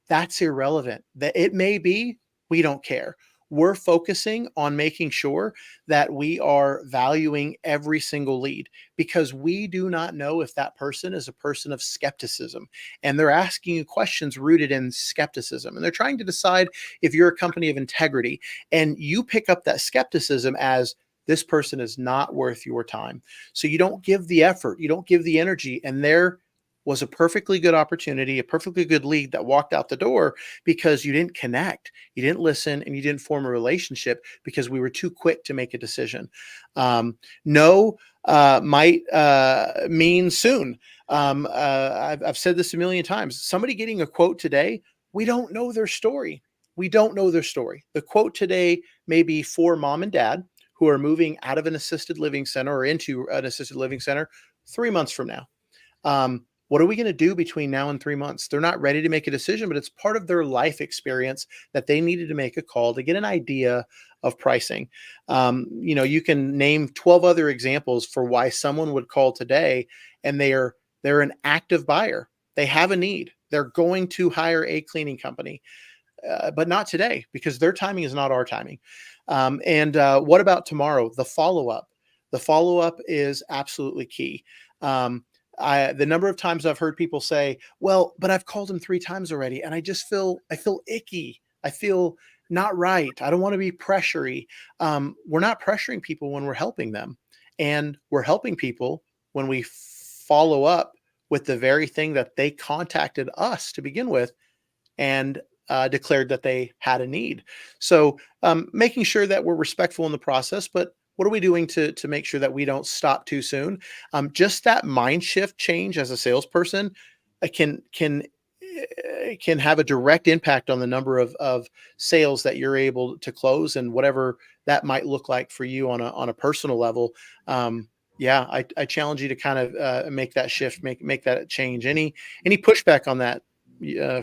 That's irrelevant. That it may be, we don't care. We're focusing on making sure that we are valuing every single lead, because we do not know if that person is a person of skepticism, and they're asking you questions rooted in skepticism, and they're trying to decide if you're a company of integrity, and you pick up that skepticism as, this person is not worth your time. So you don't give the effort, you don't give the energy, and there was a perfectly good opportunity, a perfectly good lead that walked out the door because you didn't connect, you didn't listen, and you didn't form a relationship because we were too quick to make a decision. No might mean soon. I've said this a million times. Somebody getting a quote today, we don't know their story. We don't know their story. The quote today may be for mom and dad who are moving out of an assisted living center or into an assisted living center 3 months from now. What are we going to do between now and 3 months? They're not ready to make a decision, but it's part of their life experience that they needed to make a call to get an idea of pricing. You can name 12 other examples for why someone would call today, and they're an active buyer. They have a need. They're going to hire a cleaning company, but not today, because their timing is not our timing. What about tomorrow? The follow-up. The follow-up is absolutely key. The number of times I've heard people say, well, but I've called him 3 times already, and I feel icky. I feel not right. I don't want to be pressury. We're not pressuring people when we're helping them. And we're helping people when we follow up with the very thing that they contacted us to begin with and declared that they had a need. So making sure that we're respectful in the process, but what are we doing to make sure that we don't stop too soon? Just that mind shift change as a salesperson can have a direct impact on the number of sales that you're able to close and whatever that might look like for you on a personal level. Yeah, I challenge you to kind of make that shift, make that change. Any pushback on that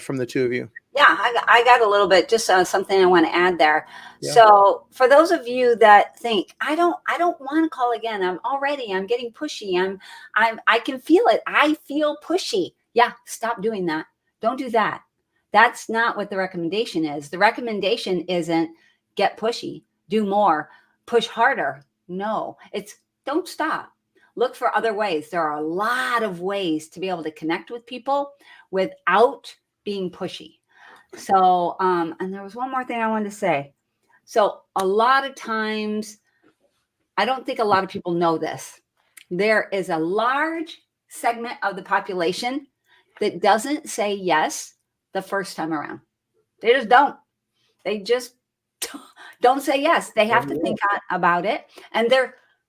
from the two of you? Yeah, I got a little bit, just something I want to add there. Yeah. So for those of you that think, I don't want to call again. I'm getting pushy. I can feel it. I feel pushy. Yeah. Stop doing that. Don't do that. That's not what the recommendation is. The recommendation isn't get pushy, do more, push harder. No, it's don't stop. Look for other ways. There are a lot of ways to be able to connect with people without being pushy. So, and there was one more thing I wanted to say. So a lot of times, I don't think a lot of people know this. There is a large segment of the population that doesn't say yes the first time around. They just don't. They just don't say yes. They have to think about it. And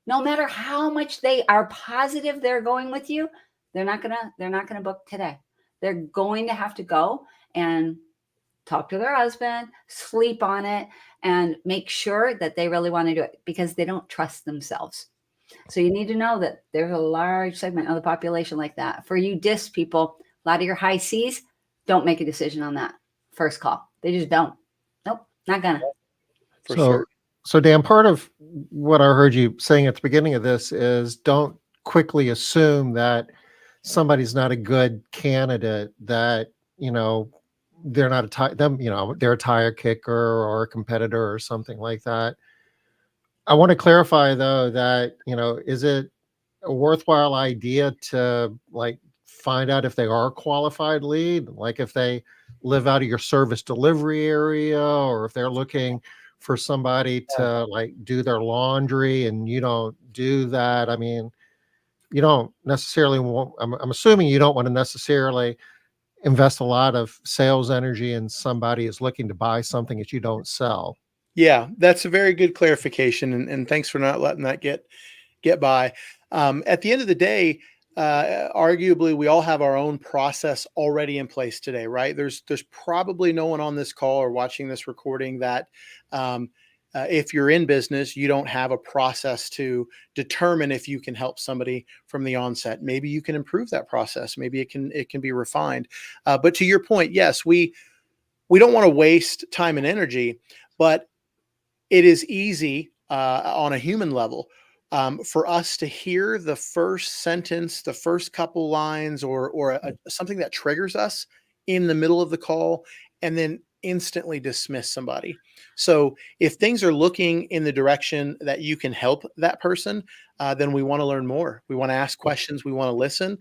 no matter how much they are positive they're going with you, they're not gonna book today. They're going to have to go and talk to their husband, sleep on it, and make sure that they really want to do it because they don't trust themselves. So you need to know that there's a large segment of the population like that. For you DISC people, a lot of your high Cs, don't make a decision on that first call. They just don't. Nope, not gonna. For sure. So Dan, part of what I heard you saying at the beginning of this is don't quickly assume that somebody's not a good candidate, that, they're not they're a tire kicker or a competitor or something like that. I want to clarify though that, is it a worthwhile idea to find out if they are a qualified lead, like if they live out of your service delivery area, or if they're looking for somebody to do their laundry and you don't do that? I mean, you don't necessarily want, I'm assuming you don't want to necessarily invest a lot of sales energy in somebody is looking to buy something that you don't sell. Yeah, that's a very good clarification, and thanks for not letting that get by. At the end of the day, arguably, we all have our own process already in place today, right? There's probably no one on this call or watching this recording that, if you're in business, you don't have a process to determine if you can help somebody from the onset. Maybe you can improve that process. Maybe it can be refined. But to your point, yes, we don't want to waste time and energy, but it is easy on a human level for us to hear the first sentence, the first couple lines, or something that triggers us in the middle of the call, and then instantly dismiss somebody. So if things are looking in the direction that you can help that person, then we want to learn more. We want to ask questions. We want to listen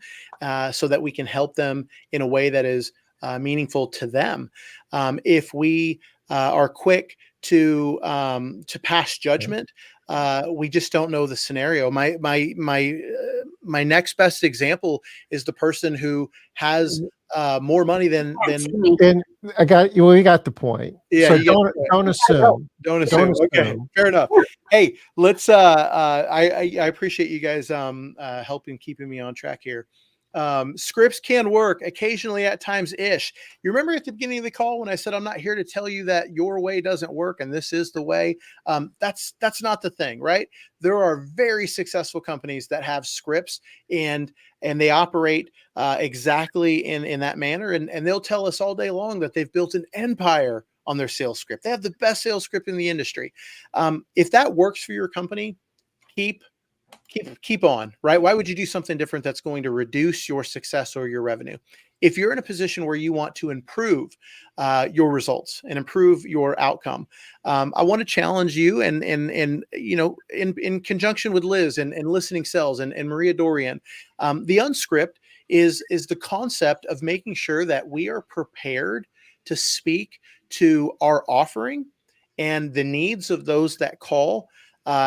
so that we can help them in a way that is meaningful to them. If we are quick to pass judgment, we just don't know the scenario. My next best example is the person who has more money than. And I got you. We got the point. Yeah. So don't assume. Don't assume. Okay, fair enough. Hey, let's. I appreciate you guys helping keeping me on track here. Scripts can work occasionally, at times ish. You remember at the beginning of the call when I said I'm not here to tell you that your way doesn't work and this is the way. That's not the thing, right? There are very successful companies that have scripts and they operate exactly in that manner, and they'll tell us all day long that they've built an empire on their sales script. They have the best sales script in the industry. If that works for your company, keep on, right? Why would you do something different that's going to reduce your success or your revenue? If you're in a position where you want to improve your results and improve your outcome, I want to challenge you and in conjunction with Liz and Listening Cells and Maria Dorian, the unscript is the concept of making sure that we are prepared to speak to our offering and the needs of those that call,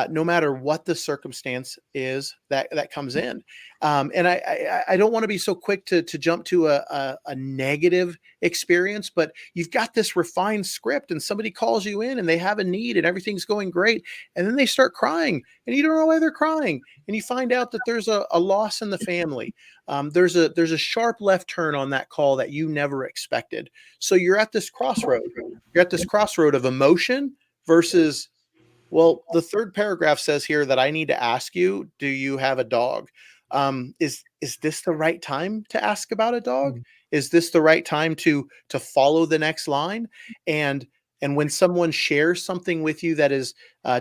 no matter what the circumstance is that comes in. And I don't want to be so quick to jump to a negative experience, but you've got this refined script and somebody calls you in and they have a need and everything's going great. And then they start crying and you don't know why they're crying. And you find out that there's a loss in the family. There's a sharp left turn on that call that you never expected. So you're at this crossroad. You're at this crossroad of emotion versus, well, the third paragraph says here that I need to ask you, do you have a dog? Is this the right time to ask about a dog? Is this the right time to follow the next line? And when someone shares something with you that is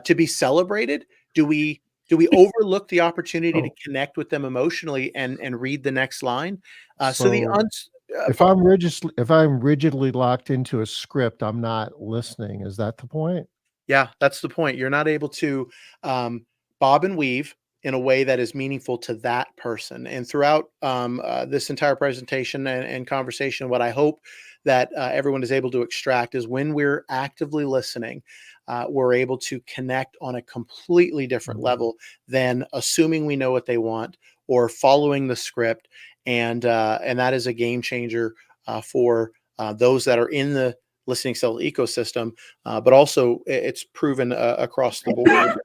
to be celebrated, do we overlook the opportunity to connect with them emotionally and read the next line? If I'm rigidly locked into a script, I'm not listening. Is that the point? Yeah, that's the point. You're not able to bob and weave in a way that is meaningful to that person. And throughout this entire presentation and conversation, what I hope that everyone is able to extract is when we're actively listening, we're able to connect on a completely different level than assuming we know what they want or following the script. And that is a game changer for those that are in the listening sales ecosystem, but also it's proven across the board.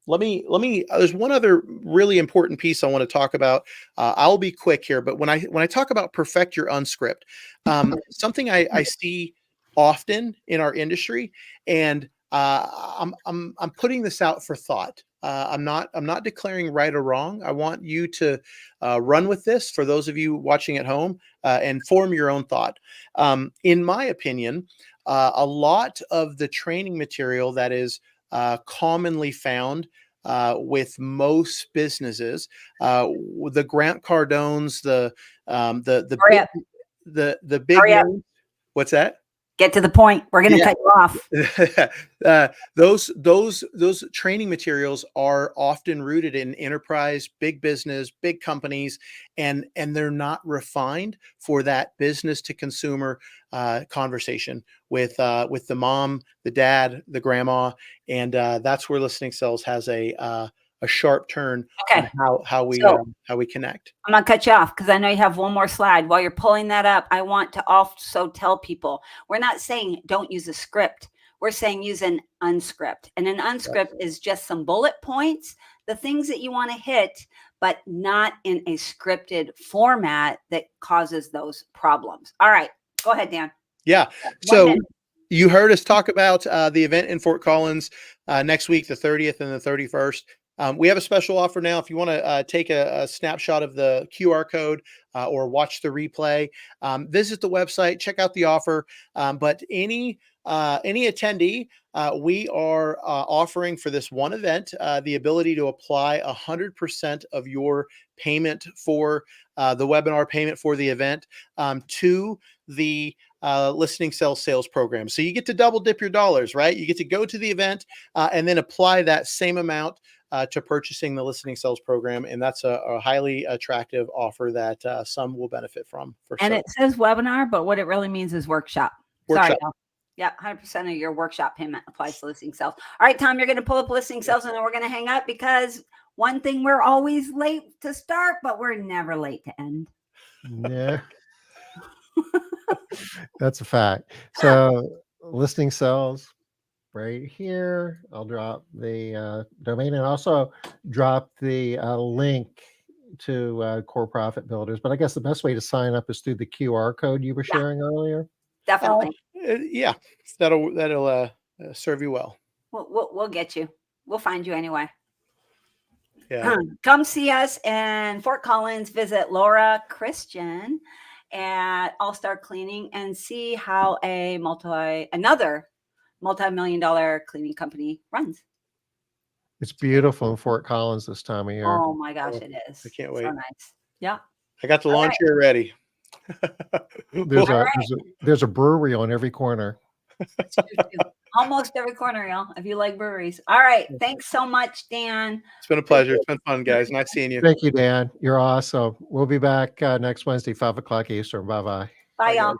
Let me, there's one other really important piece I want to talk about. I'll be quick here, but when I talk about perfect your unscript, something I see often in our industry, and I'm putting this out for thought. I'm not declaring right or wrong. I want you to run with this for those of you watching at home and form your own thought. In my opinion, a lot of the training material that is commonly found with most businesses, the Grant Cardones, the big names. What's that? Get to the point. We're going to cut you off. Those training materials are often rooted in enterprise, big business, big companies, and they're not refined for that business to consumer conversation with the mom, the dad, the grandma, and that's where listening sales has a sharp turn. Okay. On how we connect. I'm gonna cut you off because I know you have one more slide. While you're pulling that up, I want to also tell people we're not saying don't use a script. We're saying use an unscript, and an unscript is just some bullet points, the things that you want to hit, but not in a scripted format that causes those problems. All right, go ahead, Dan. Yeah. So you heard us talk about the event in Fort Collins next week, the 30th and the 31st. We have a special offer now. If you want to take a snapshot of the QR code or watch the replay, visit the website, check out the offer. But any attendee, we are offering for this one event the ability to apply 100% of your payment for the webinar payment for the event to the listening sales program. So you get to double dip your dollars, right? You get to go to the event and then apply that same amount to purchasing the listening sales program. And that's a highly attractive offer that some will benefit from. And it says webinar, but what it really means is workshop. Sorry. Yeah, 100% of your workshop payment applies to listening sales. All right, Tom, you're going to pull up listening sales and then we're going to hang up because one thing, we're always late to start, but we're never late to end. Yeah. That's a fact. So listening sales right here. I'll drop the domain and also drop the link to Core Profit Builders. But I guess the best way to sign up is through the QR code you were sharing earlier. Definitely. Yeah, that'll serve you well. We'll get you. We'll find you anyway. Yeah. Come see us in Fort Collins. Visit Laura Christian at All Star Cleaning and see how another multi-million-dollar cleaning company runs. It's beautiful in Fort Collins this time of year. Oh my gosh, it is. I can't wait. So nice. Yeah. I got the lawn chair ready. There's a brewery on every corner. Almost every corner, y'all, if you like breweries. All right. Thanks so much, Dan. It's been a pleasure. It's been fun, guys. Nice seeing you. Thank you, Dan. You're awesome. We'll be back next Wednesday, 5 o'clock Eastern. Bye-bye. Bye, y'all.